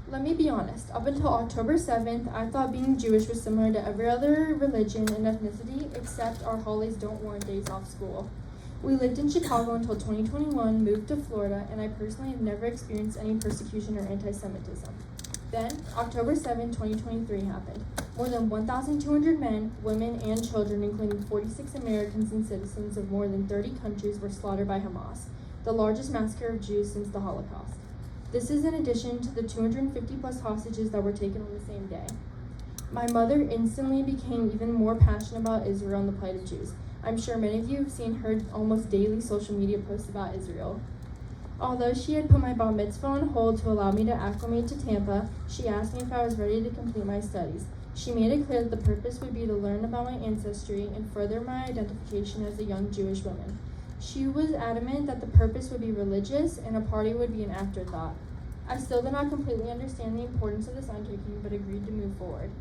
Let me be honest, up until October 7th, I thought being Jewish was similar to every other religion and ethnicity, except our holidays don't warrant days off school. We lived in Chicago until 2021, moved to Florida, and I personally have never experienced any persecution or antisemitism. Then, October 7, 2023 happened. More than 1,200 men, women, and children, including 46 Americans and citizens of more than 30 countries, were slaughtered by Hamas, the largest massacre of Jews since the Holocaust. This is in addition to the 250 plus hostages that were taken on the same day. My mother instantly became even more passionate about Israel and the plight of Jews. I'm sure many of you have seen her almost daily social media posts about Israel. Although she had put my Bat Mitzvah on hold to allow me to acclimate to Tampa, she asked me if I was ready to complete my studies. She made it clear that the purpose would be to learn about my ancestry and further my identification as a young Jewish woman. She was adamant that the purpose would be religious and a party would be an afterthought. I still did not completely understand the importance of this undertaking, but agreed to move forward.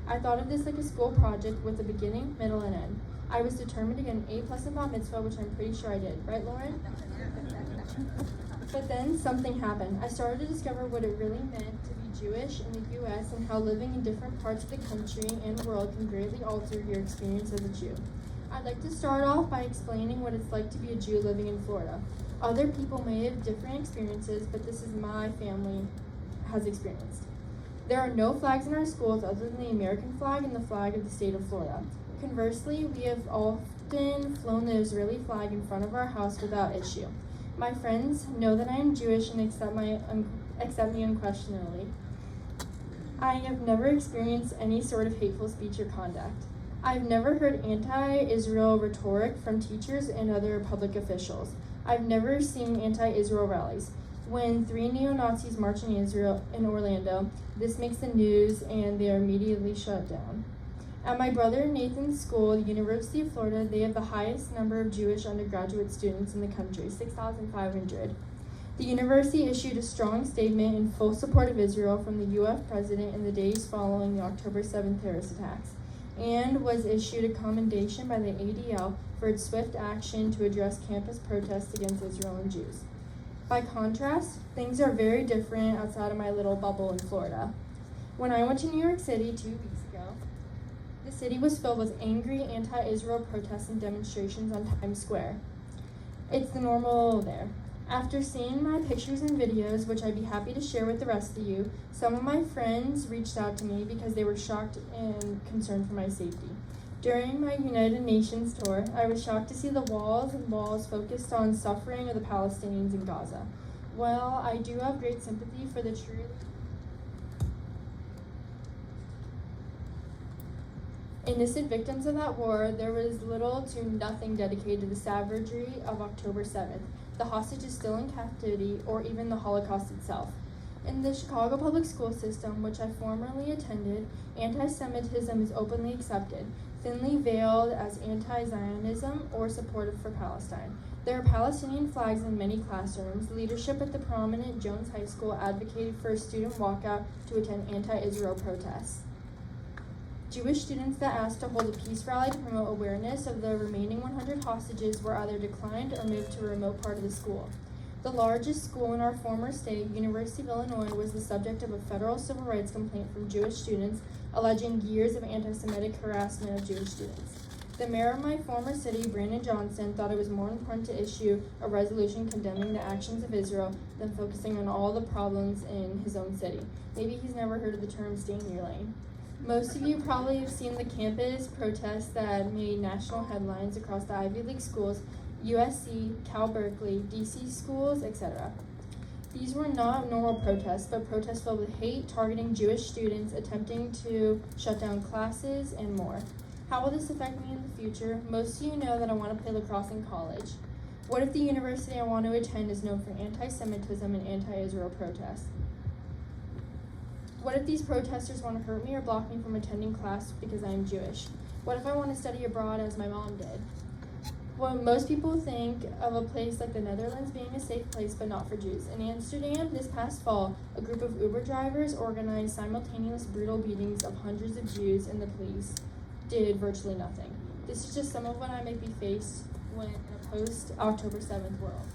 I thought of this like a school project with a beginning, middle, and end. I was determined to get an A+ in Bat Mitzvah, which I'm pretty sure I did. Right, Lauren? But then something happened. I started to discover what it really meant to be Jewish in the U.S. and how living in different parts of the country and world can greatly alter your experience as a Jew. I'd like to start off by explaining what it's like to be a Jew living in Florida. Other people may have different experiences, but this is my family has experienced. There are no flags in our schools other than the American flag and the flag of the state of Florida. Conversely, we have often flown the Israeli flag in front of our house without issue. My friends know that I am Jewish and accept me unquestioningly. I have never experienced any sort of hateful speech or conduct. I've never heard anti-Israel rhetoric from teachers and other public officials. I've never seen anti-Israel rallies. When 3 neo-Nazis march in Israel in Orlando, this makes the news and they are immediately shut down. At my brother Nathan's school, the University of Florida, they have the highest number of Jewish undergraduate students in the country, 6,500. The university issued a strong statement in full support of Israel from the U.S. president in the days following the October 7th terrorist attacks, and was issued a commendation by the ADL for its swift action to address campus protests against Israel and Jews. By contrast, things are very different outside of my little bubble in Florida. When I went to New York City 2 weeks ago, the city was filled with angry anti-Israel protests and demonstrations on Times Square. It's the normal there. After seeing my pictures and videos, which I'd be happy to share with the rest of you, some of my friends reached out to me because they were shocked and concerned for my safety. During my United Nations tour, I was shocked to see the walls and walls focused on suffering of the Palestinians in Gaza. While I do have great sympathy for the truly innocent victims of that war, there was little to nothing dedicated to the savagery of October 7th, the hostages still in captivity, or even the Holocaust itself. In the Chicago public school system, which I formerly attended, anti-Semitism is openly accepted, thinly veiled as anti-Zionism or supportive for Palestine. There are Palestinian flags in many classrooms. Leadership at the prominent Jones High School advocated for a student walkout to attend anti-Israel protests. Jewish students that asked to hold a peace rally to promote awareness of the remaining 100 hostages were either declined or moved to a remote part of the school. The largest school in our former state, University of Illinois, was the subject of a federal civil rights complaint from Jewish students alleging years of anti-Semitic harassment of Jewish students. The mayor of my former city, Brandon Johnson, thought it was more important to issue a resolution condemning the actions of Israel than focusing on all the problems in his own city. Maybe he's never heard of the term stay in your lane. Most of you probably have seen the campus protests that made national headlines across the Ivy League schools, USC, Cal Berkeley, DC schools, etc. These were not normal protests, but protests filled with hate, targeting Jewish students, attempting to shut down classes, and more. How will this affect me in the future? Most of you know that I want to play lacrosse in college. What if the university I want to attend is known for anti-Semitism and anti-Israel protests? What if these protesters want to hurt me or block me from attending class because I am Jewish? What if I want to study abroad as my mom did? Well, most people think of a place like the Netherlands being a safe place, but not for Jews. In Amsterdam, this past fall, a group of Uber drivers organized simultaneous brutal beatings of hundreds of Jews, and the police did virtually nothing. This is just some of what I might be faced in a post-October 7th world.